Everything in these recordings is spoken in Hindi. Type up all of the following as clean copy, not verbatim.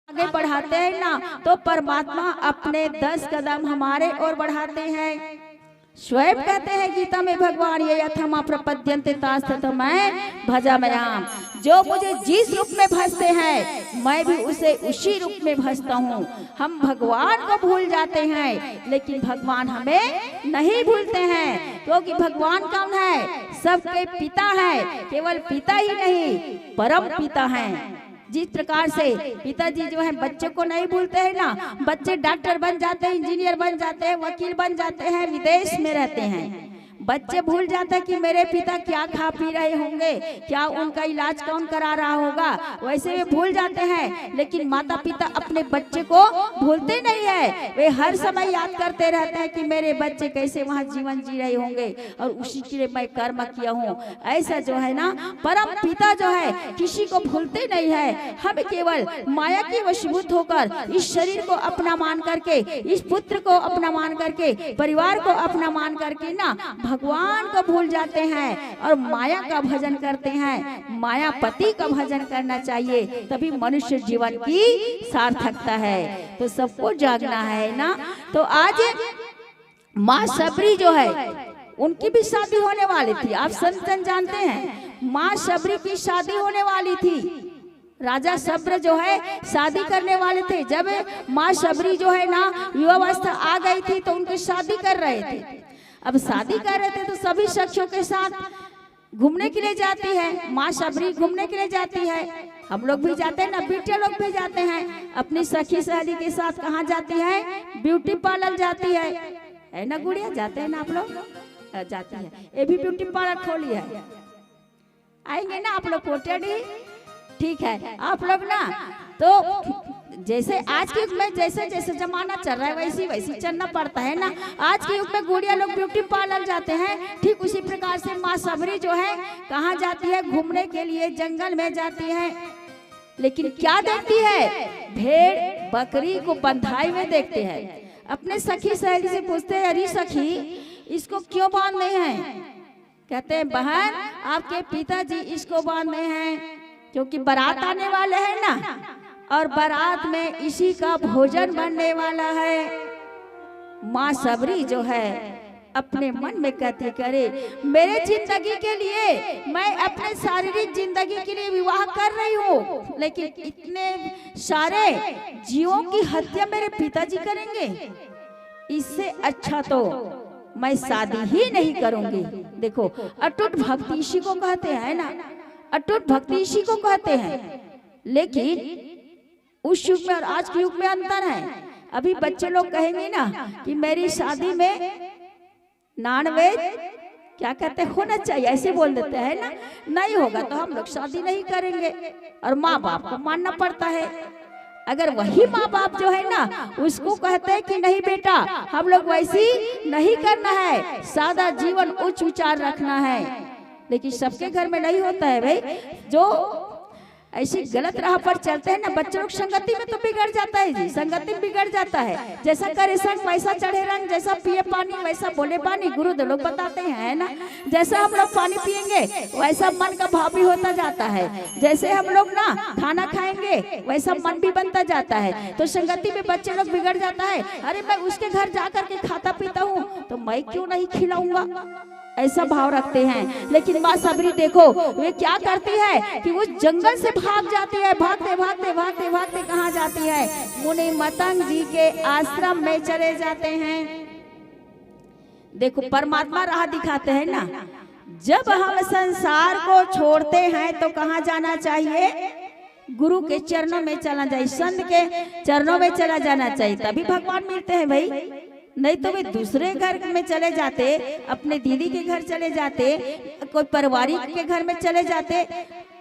आगे बढ़ाते हैं ना, तो परमात्मा अपने 10 कदम हमारे ओर बढ़ाते हैं। स्वयं कहते हैं गीता में भगवान, ये यथमा प्रपद्यन्ते तास्ततमय भजाम्यहम्। जो मुझे जिस रूप में भजते हैं मैं भी उसे उसी रूप में भजता हूँ। हम भगवान को भूल जाते हैं लेकिन भगवान हमें नहीं भूलते हैं, क्योंकि भगवान कौन है? सबके पिता है। केवल पिता ही नहीं, परम पिता हैं। जिस प्रकार से पिताजी जो है बच्चे को नहीं भूलते हैं ना, बच्चे डॉक्टर बन जाते हैं, इंजीनियर बन जाते हैं, वकील बन जाते हैं, विदेश में रहते हैं, बच्चे भूल जाते हैं कि मेरे पिता क्या खा पी रहे होंगे, क्या उनका इलाज कौन करा रहा होगा, वैसे वे भूल जाते हैं। लेकिन माता पिता अपने बच्चे को भूलते नहीं है, वे हर समय याद करते रहते हैं कि मेरे बच्चे कैसे वहाँ जीवन जी रहे होंगे और उसी के लिए मैं कर्म किया हूँ। ऐसा जो है ना, परम पिता जो है किसी को भूलते नहीं है। हम केवल माया के वशीभूत होकर इस शरीर को अपना मान करके, इस पुत्र को अपना मान करके, परिवार को अपना मान करके ना भगवान को भूल जाते हैं और माया का भजन करते हैं। मायापति का भजन करना चाहिए, तभी मनुष्य जीवन की सार्थकता है। तो सबको जागना है ना। तो आज माँ शबरी जो है उनकी भी शादी होने वाली थी। आप संतन जानते हैं, माँ शबरी की शादी होने वाली थी। राजा शब्र जो है शादी करने वाले थे। जब माँ शबरी जो है ना युवावस्था आ गई थी तो उनकी शादी कर रहे थे। अब शादी कर रहे थे तो सभी सखियों के साथ घूमने के लिए जाती है। माँ शबरी घूमने के लिए जाती है। हम लोग भी जाते हैं ना, बेटिया लोग भी जाते हैं अपनी सखी सहेली के साथ। कहाँ जाती है? ब्यूटी पार्लर जाती है ना गुड़िया? जाते हैं ना आप लोग? जाती है। ये भी ब्यूटी पार्लर खोली है। आएंगे ना आप लोग पोटेडी? ठीक है, आप लोग ना तो जैसे आज के युग में जैसे जैसे जमाना चल रहा है वैसी वैसी चलना पड़ता है ना। आज के युग में गुड़िया लोग ब्यूटी पार्लर जाते हैं, ठीक उसी प्रकार से माँ शबरी जो है कहाँ जाती है? घूमने के लिए जंगल में जाती है। लेकिन क्या देखती है? भेड़ बकरी को बंधाई में देखते हैं। अपने सखी सहेली से पूछते हैं, अरे सखी इसको क्यों बांधे हैं? कहते हैं बहन आपके पिताजी इसको बांधे हैं क्योंकि बारात आने वाले हैं ना, और बारात में इसी का भोजन बनने वाला है। माँ शबरी जो है अपने मन में कहती, करे मेरे जिंदगी के लिए, मैं अपने शारीरिक जिंदगी के लिए विवाह कर रही हूँ, लेकिन इतने सारे जीवों की हत्या मेरे पिताजी करेंगे, इससे अच्छा तो मैं शादी ही नहीं करूंगी। देखो अटूट भक्ति इसी को कहते हैं ना, अटूट भक्ति इसी को कहते हैं। लेकिन उस युग में और आज के युग में अंतर है। अभी बच्चे लोग कहेंगे ना कि मेरी शादी में नॉनवेज क्या कहते होना चाहिए, ऐसे बोल देते हैं ना। नहीं होगा तो हम लोग शादी नहीं करेंगे, और माँ बाप को मानना पड़ता है। अगर वही माँ बाप जो है ना उसको कहते हैं कि नहीं बेटा हम लोग वैसी नहीं करना है, सादा जीवन उच्च विचार रखना है। लेकिन सबके घर में नहीं होता है भाई। जो ऐसी गलत राह पर चलते हैं ना, बच्चों लोग संगति में तो बिगड़ जाता है जी, संगति में बिगड़ जाता है। जैसा करे संग वैसा चढ़े रंग, जैसा पिए पानी वैसा बोले पानी, गुरुदेव लोग बताते हैं ना। जैसा हम लोग पानी पिएंगे वैसा मन का भाव भी होता जाता है, जैसे हम लोग ना खाना खाएंगे वैसा मन भी बनता जाता है। तो संगति में बच्चे लोग बिगड़ जाता है। अरे मैं उसके घर जा करके खाता पीता हूँ तो मैं क्यों नहीं खिलाऊंगा, ऐसा भाव रखते हैं। लेकिन माँ शबरी देखो वे क्या करती है कि वो जंगल से भाग जाती है। भागते भागते भागते भागते कहाँ जाती है? मुनि मतंग जी के आश्रम में चले जाते हैं। देखो परमात्मा राह दिखाते हैं ना। जब हम संसार को छोड़ते हैं तो कहाँ जाना चाहिए? गुरु के चरणों में चला जाए, संत के चरणों में चला जाना चाहिए, तभी भगवान मिलते हैं भाई। नहीं तो वे दूसरे घर में चले जाते, अपने दीदी के घर चले जाते, कोई पारिवारिक के घर में चले जाते,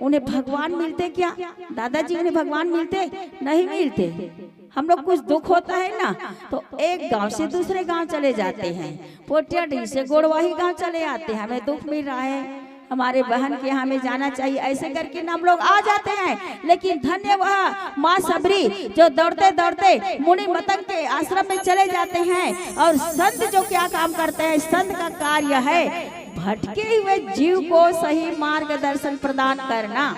उन्हें भगवान मिलते क्या? दादाजी उन्हें भगवान मिलते? नहीं मिलते। हम लोग कुछ दुख होता है ना तो एक गांव से दूसरे गांव चले जाते हैं, पोटियाडी से गोड़वाही गांव चले आते हैं, हमें दुख मिल रहा है, हमारे बहन के यहाँ में जाना चाहिए, ऐसे करके हम लोग आ जाते हैं। लेकिन धन्य वह माँ शबरी जो दौड़ते दौड़ते मुनि मतंग के आश्रम में चले जाते हैं। और संत जो क्या काम करते हैं, संत का कार्य है भटके हुए जीव को सही मार्गदर्शन प्रदान करना।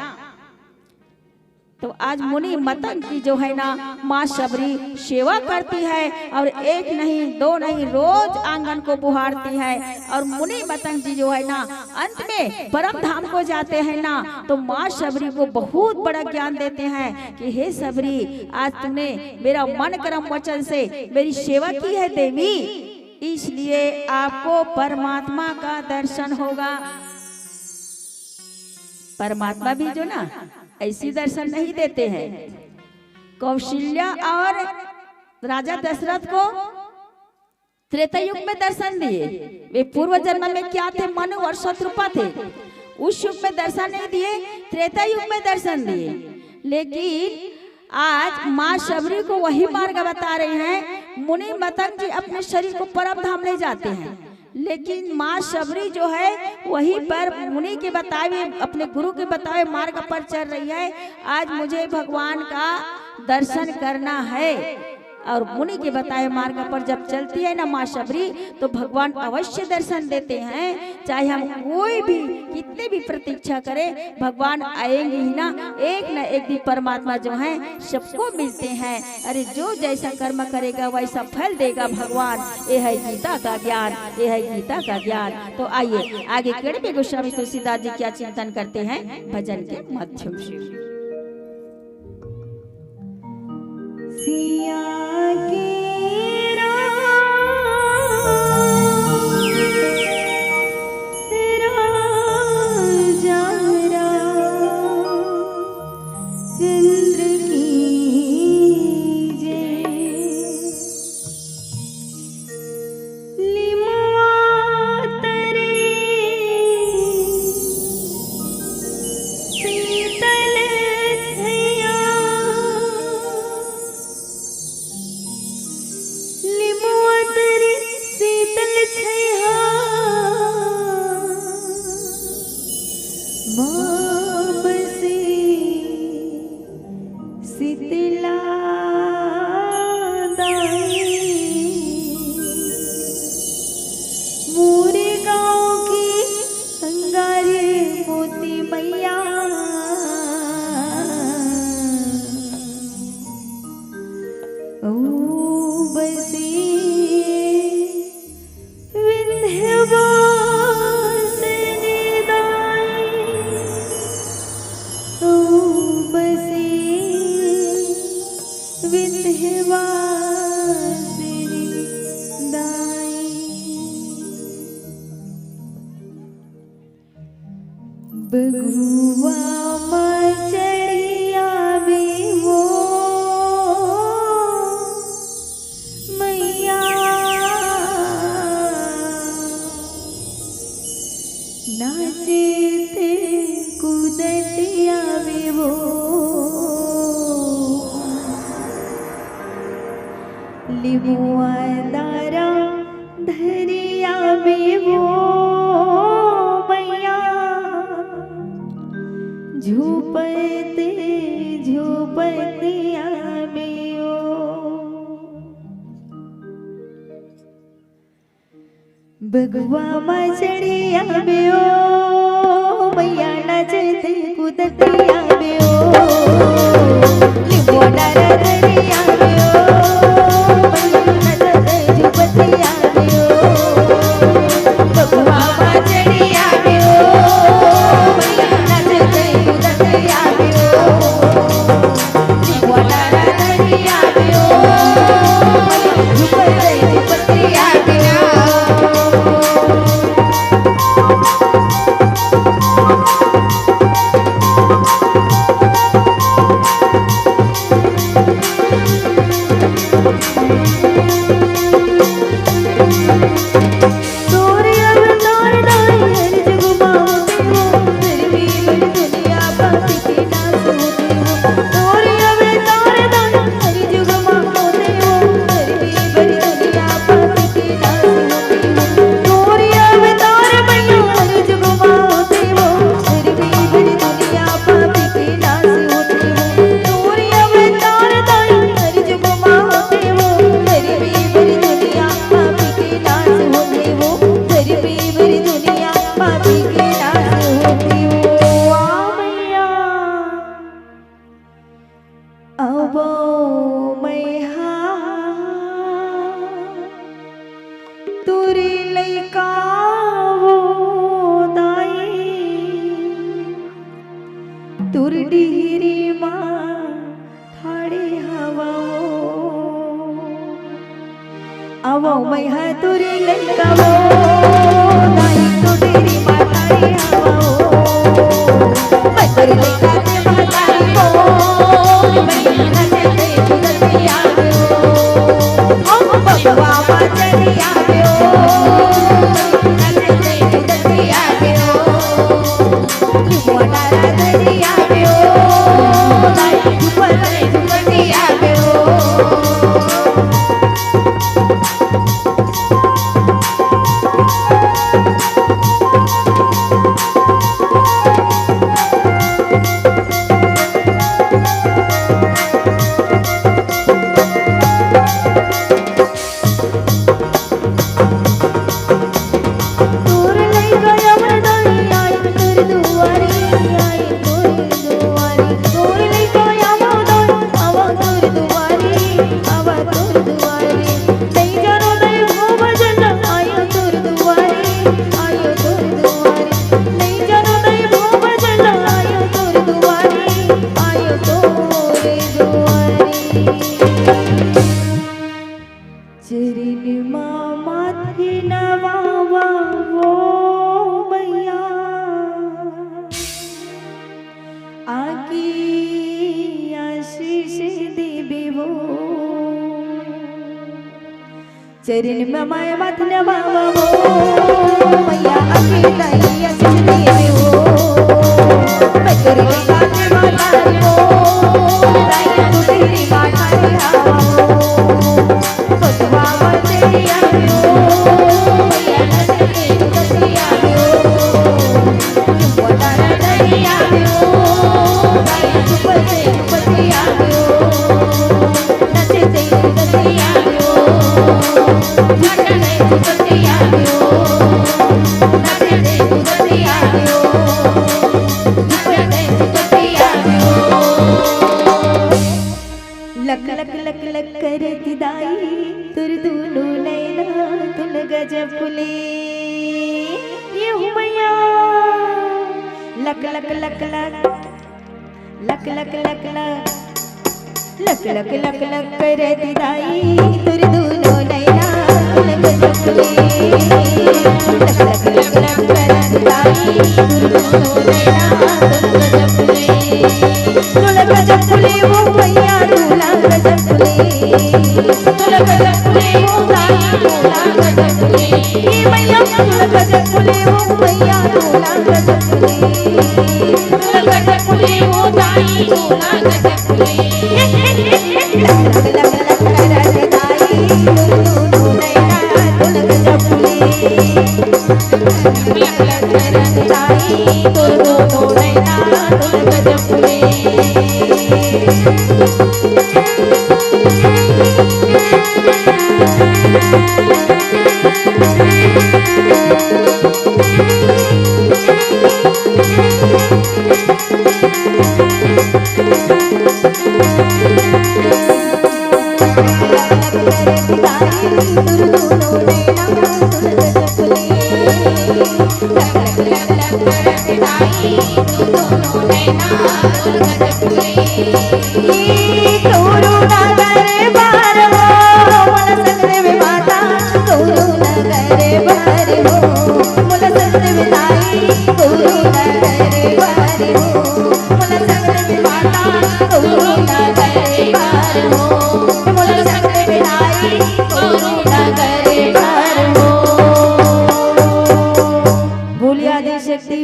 तो आज मुनि मतंग की जो है ना माँ शबरी सेवा करती है, और एक नहीं दो नहीं रोज आंगन को बुहारती है। और मुनि मतंग जी जो है ना अंत में परम धाम को जाते हैं ना, तो माँ शबरी को बहुत बड़ा ज्ञान देते हैं कि हे शबरी, आज तूने मेरा मन कर्म वचन से मेरी सेवा की है देवी, इसलिए आपको परमात्मा का दर्शन होगा। परमात्मा भी जो ना ऐसी दर्शन नहीं देते हैं। कौशल्या और राजा दशरथ को त्रेता युग में दर्शन दिए। वे पूर्व जन्म में क्या थे? मनु और शत्रुपा थे। उस युग में दर्शन नहीं दिए, त्रेता युग में दर्शन दिए। लेकिन आज माँ शबरी को वही मार्ग बता रहे हैं। मुनि मतंग जी अपने शरीर को परम धाम ले जाते हैं, लेकिन माँ शबरी जो है वहीं पर मुनि के बताए, अपने गुरु के बताए मार्ग पर चल रही है। आज मुझे भगवान का दर्शन करना है, और मुनि के बताए मार्ग पर जब चलती है ना माँ शबरी, तो भगवान अवश्य दर्शन देते हैं। चाहे हम कोई भी कितने भी प्रतीक्षा करें, भगवान आएंगे ही ना। एक दिन परमात्मा जो है सबको मिलते हैं। अरे जो जैसा कर्म करेगा वैसा फल देगा भगवान। ये है गीता का ज्ञान, ये है गीता का ज्ञान। तो आइए आगे केड़वे गोस्वामी तुलसीदास जी क्या चिंतन करते हैं भजन के माध्यम से। सिया के राजा चंद्र की जय, लिमुआ तरे शीतल छैया, लिमुआ तरे शीतल छैया, माँ बसे शीतला दाई, मोरे गाँव की अंगारे मोती मैया, ओ बसे विंध्यवासिनी दाई, ओ बसे विंध्यवासिनी दाई। बगुआ मचड़िया में वो मैया, नाचे थे कूदतिया में वो, लिमुआ दारा धरिया में वो मैया, झूपते झूपतिया में ओ, बगुआ मचड़िया में ओ मैया, नचते कूदतिया में ओ, लिमुआ दारा धरिया में ओ मैया, नचते झूपतिया में ओ, बगुआ मचड़िया में ओ मैया, नचते कूदतिया में ओ, लिमुआ दारा धरिया में ओ मैया, झूपते झूपतिया में ओ। पापा तुर डिहिरी माँ ठाड़े हवाओ आवो मैं तुर लंकावो दाई तुर डिहिरी माँ ठाड़े हवाओ मैं तुर लंका के मातारी को मैं नचे ते गुजरती आव्यो हम बबवा चढ़ी आव्यो नचे ते गुजरती आव्यो जुवाड़ा चढ़ी आव्यो दाई जुवाड़ा गुजरती आव्यो चरण में माय मत नवावा हो मैया अकेला ही आशीष देवे हो मैं तेरे गाने वाला हो दाई तू तेरी माता रे आवा हो बसवा तेरी आयो मैया नचे तू तेरी आयो जुवाड़ा तेरी आयो दाई तू तेरी आयो नचे तेरी तेरी आयो लक लक लक लक करती दाई तुर दूनो नैना तुल गजब फुले ये हूँ मैया luck luck luck luck luck luck luck luck luck luck luck करती दाई तुर दूनो नैना तुल गजब फुले लक लक लक लक करती दाई तुर दूनो नैना तुल गजब फुले तुला गजब फुले वो मैया तुला गजब फुले तुला गजब फुले वो दाई तुला गजब फुले ये मैया तुला गजब फुले वो मैया तुला गजब फुले तुला गजब फुले वो दाई तुला गजब फुले लक लक लक करत दाई तुरु नैना तुला गजब फुले लक लक करत दाई तुरु नैना तुला गजब फुले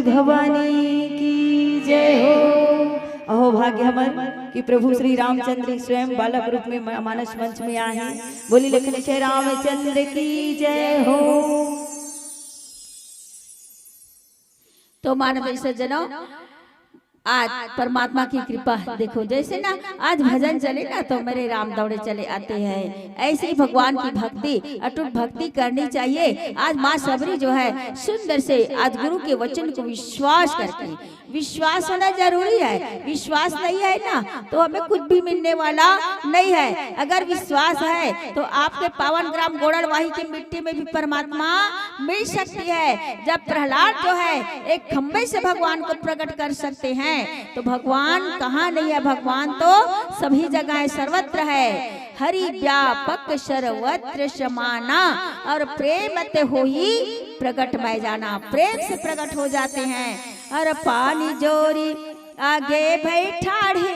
भवानी की जय हो। अहो भाग्य हमर कि प्रभु श्री रामचंद्र स्वयं बालक रूप में मानस मंच में आए हैं। बोली लिखने से रामचंद्र की जय हो। तो मानव सज्जनों, आज परमात्मा की कृपा देखो, जैसे ना आज भजन चले ना तो मेरे राम दौड़े चले आते हैं। ऐसे ही भगवान की भक्ति, अटूट भक्ति करनी चाहिए। आज माँ सबरी जो है सुंदर से आज गुरु के वचन को विश्वास करके विश्वास होना जरूरी है। विश्वास नहीं है ना तो हमें कुछ भी मिलने वाला नहीं है। अगर विश्वास है तो आपके 52 ग्राम गोड़लवाही की मिट्टी में भी परमात्मा मिल सकती है। जब प्रहलाद जो है एक खंबे से भगवान को प्रकट कर सकते हैं तो भगवान कहाँ नहीं है, भगवान तो सभी जगह सर्वत्र है। हरि व्यापक सर्वत्र समाना और प्रेम ते हो ही प्रकट में जाना, प्रेम से प्रकट हो जाते हैं। और पानी जोरी आगे बैठाड़ी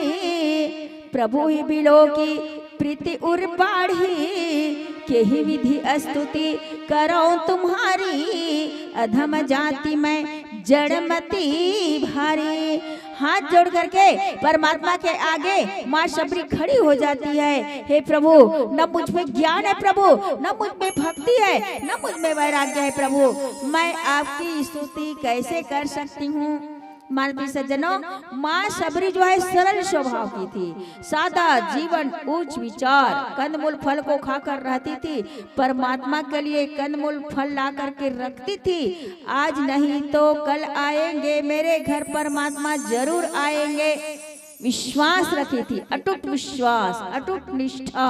प्रभु ही बिलो की प्रीति उर बाढ़ी के ही विधि स्तुति करो तुम्हारी अधम जाति में जड़मती भारी। हाथ जोड़ करके परमात्मा के आगे माँ शबरी खड़ी हो जाती है। हे प्रभु, न मुझ में ज्ञान है प्रभु, न मुझ में भक्ति है, न मुझ में वैराग्य है प्रभु, मैं आपकी स्तुति कैसे कर सकती हूँ। मानवीय सज्जनों, माँ शबरी जो है सरल स्वभाव की थी, सादा जीवन, उच्च विचार, कंदमूल फल को खाकर रहती थी, परमात्मा के लिए कंदमूल फल ला करके रखती थी। आज नहीं तो कल आएंगे मेरे घर परमात्मा जरूर आएंगे, विश्वास रखी थी, अटूट विश्वास, अटूट निष्ठा।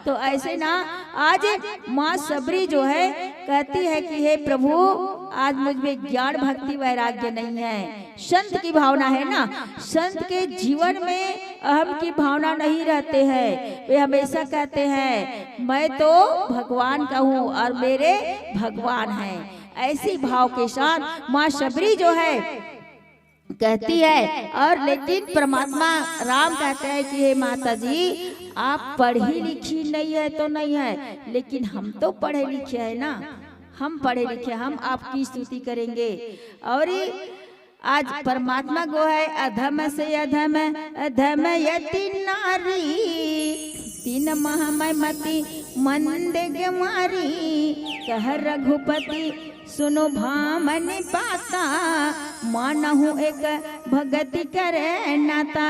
तो ऐसे ना आज माँ शबरी जो है कहती है कि हे प्रभु, आज मुझ में ज्ञान भक्ति वैराग्य नहीं है। संत की भावना है ना, संत के जीवन में अहम की भावना नहीं रहते हैं। वे हमेशा कहते हैं मैं तो भगवान का हूँ और मेरे भगवान हैं। ऐसी भाव के साथ माँ शबरी जो है कहती है। और लेकिन परमात्मा राम कहते हैं कि हे माता जी, आप पढ़ी लिखी नहीं है तो नहीं है, लेकिन हम तो पढ़े लिखे हैं ना, हम पढ़े लिखे, हम आपकी स्तुति करेंगे। और आज परमात्मा को है अधम से अधम, अधम यति नारी, तीन महामय मति मंद मारी, कह रघुपति सुनो भामन पाता, मानहु एक भगति करे नाता।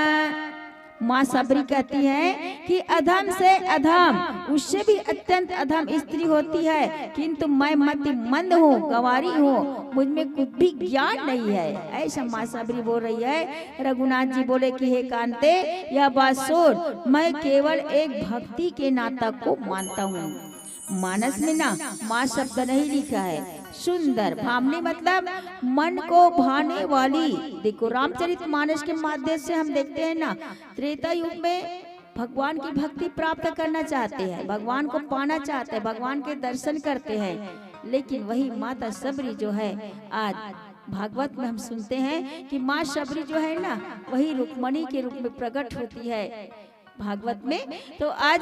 माँ शबरी कहती है कि अधम से अधम, उससे भी अत्यंत अधम स्त्री होती है, किंतु मैं मति मंद हूँ, गंवारी हूँ, मुझ में कुछ भी ज्ञान नहीं है। ऐसा माँ शबरी बोल रही है। रघुनाथ जी बोले कि हे कांते, यह बात सुन, मैं केवल एक भक्ति के नाता को मानता हूँ। मानस में ना माँ शब्द नहीं लिखा है। सुंदर भामनी मतलब मन को भाने वाली। देखो रामचरितमानस के माध्यम से हम देखते हैं ना, त्रेता युग में भगवान की भक्ति प्राप्त करना चाहते हैं, भगवान को पाना चाहते हैं, भगवान के दर्शन करते हैं। लेकिन वही माता शबरी जो है, आज भागवत में हम सुनते हैं कि माँ शबरी जो है ना, वही रुक्मणी के रूप में प्रकट होती है भागवत में। तो आज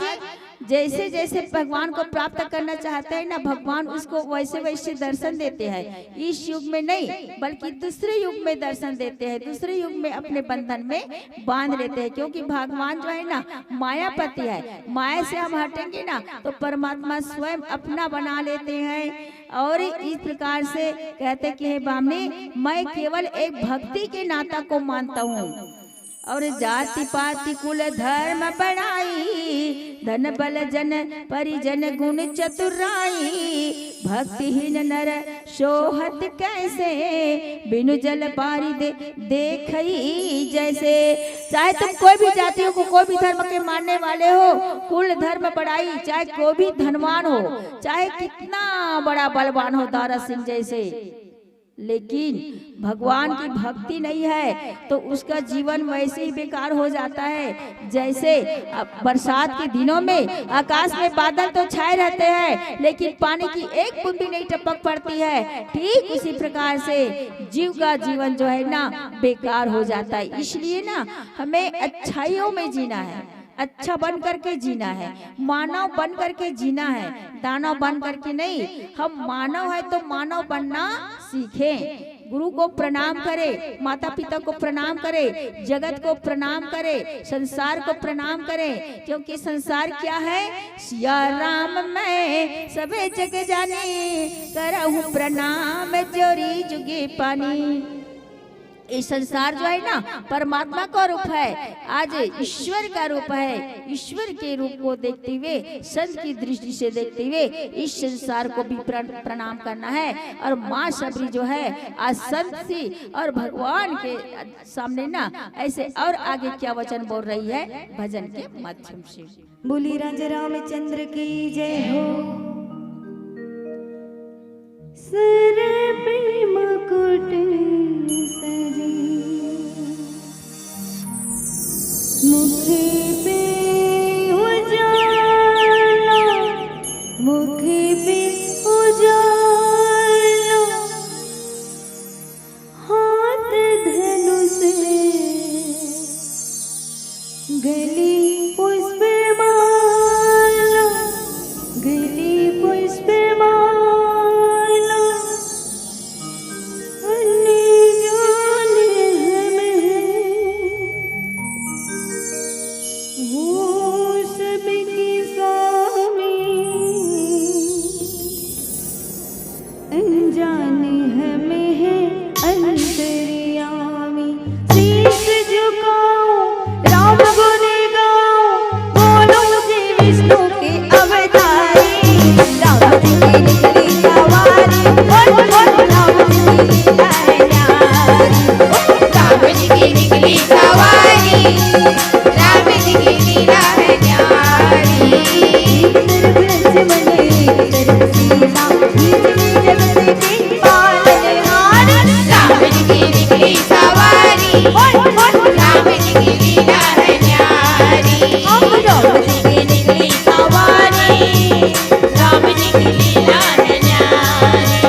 जैसे जैसे भगवान को प्राप्त करना चाहते हैं ना, भगवान उसको वैसे वैसे दर्शन देते हैं। इस युग में नहीं बल्कि दूसरे युग में दर्शन देते हैं, दूसरे युग में अपने बंधन में बांध लेते हैं। क्योंकि भगवान जो है ना मायापति है, माया से हम हटेंगे ना तो परमात्मा स्वयं अपना बना लेते हैं। और इस प्रकार से कहते कि हे बामनी, मैं केवल एक भक्ति के नाता को मानता हूँ, और जाति पाति कुल धर्म बढ़ाई, धन बल जन परिजन गुण चतुराई, भक्तिहीन नर सोहत कैसे, बिनु जल पारी दे देखई जैसे। चाहे तुम कोई भी जातियों को, कोई भी धर्म के मानने वाले हो, कुल धर्म बढ़ाई, चाहे कोई भी धनवान हो, चाहे कितना बड़ा बलवान हो दारा सिंह जैसे, लेकिन भगवान की भक्ति नहीं है तो उसका जीवन वैसे ही बेकार हो जाता है। जैसे बरसात के दिनों में आकाश में बादल तो छाए रहते हैं लेकिन पानी की एक बूंद भी नहीं टपक पड़ती है, ठीक उसी प्रकार से जीव का जीवन जो है ना बेकार हो जाता है। इसलिए ना हमें अच्छाइयों में जीना है, अच्छा बन करके जीना है, मानव बन करके जीना है, दानव बन करके नहीं। हम मानव है तो मानव बनना सीखें। गुरु को प्रणाम करे, माता पिता को प्रणाम करे, जगत को प्रणाम करे, संसार को प्रणाम करे। क्योंकि संसार क्या है? सिया राम मैं सबे जग जानी, करहूं प्रणाम जोरी जुगे पानी। ये संसार जो है ना परमात्मा का रूप है, आज ईश्वर का रूप है। ईश्वर के रूप को देखते हुए, संत की दृष्टि से देखते हुए इस संसार को भी प्रणाम करना है। और माँ शबरी जो है आज संत सी और भगवान के सामने ना ऐसे और आगे क्या वचन बोल रही है भजन के माध्यम से। बोली राजा रामचंद्र की जय हो। सर पे मुकुट सजे, मुखे पे उजाला, मुखे पे उजाला, हाथ धनुष, गली पुष्प माला, गली पुष्प माला, अन्य जाने हमें वो सबकी स्वामी, अनजाने हमें है अंतर्यामी। शीश झुकाओ, राम गुण गाओ, बोलो जी विष्णु के अवतारी, राम जी की निकली सवारी, बोल बोल राम जी की लीला है न्यारी, राम जी की निकली सवारी, राम जी की लीला है न्यारी। एक तरफ लक्ष्मण एक तरफ सीता, बीच में जगत के पालनहार, राम जी की निकली सवारी, राम जी की लीला है न्यारी। हम राम जी की निकली सवारी, राम जी की लीला है न्यारी।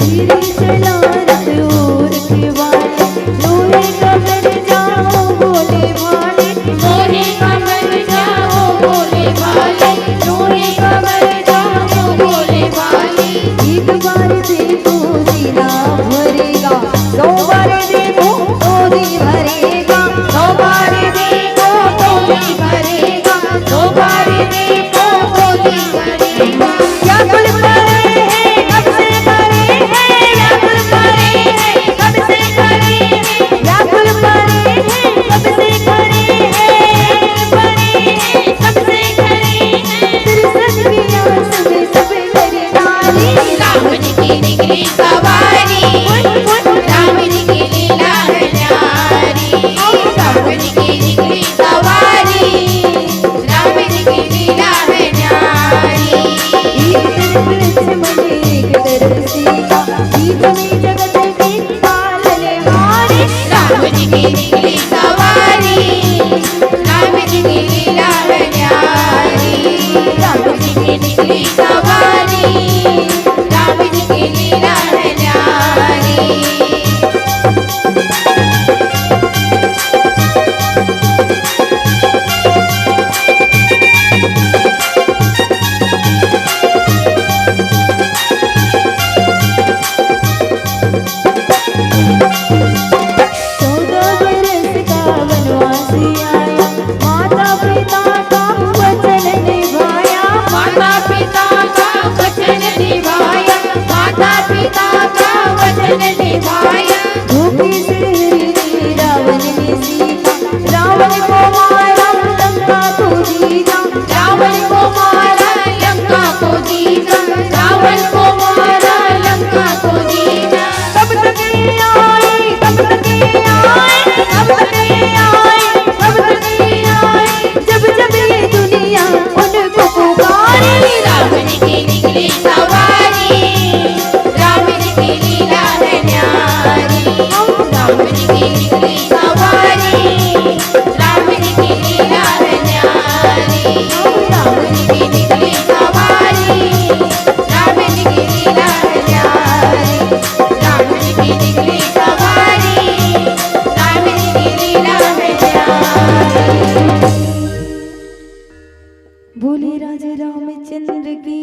धीरे चला रतूर के वाले, लोहे का बन जाओ बोले भाले, लोहे का बन जाओ बोले भाले, लोहे का बन जाओ बोले भाले। एक बार देखो सीना भरेगा, दो बार देखो तो दी भरेगा, दो बार देखो तो भी भरेगा, दो बार देखो तो भी भरेगा। क्या कुल पड़े हैं कब से पड़े हैं, या कुल पड़े हैं कब से पड़े हैं, या कुल पड़े हैं कब से पड़े हैं, पड़े हैं सबसे खड़े हैं। तिरसठ की आस में सब नर नारी, राम जी की निकली सवारी, राम जी की लीला है न्यारी। राम जी की निकली सवारी, राम जी की लीला है न्यारी। एक तरफ लक्ष्मण एक तरफ सीता, बीच में जगत के पालनहार, राम जी की निकली सवारी, राम जी की लीला है न्यारी। राम जी की निकली सवारी, राम जी की लीला है न्यारी। बोले राजा रामचंद्र की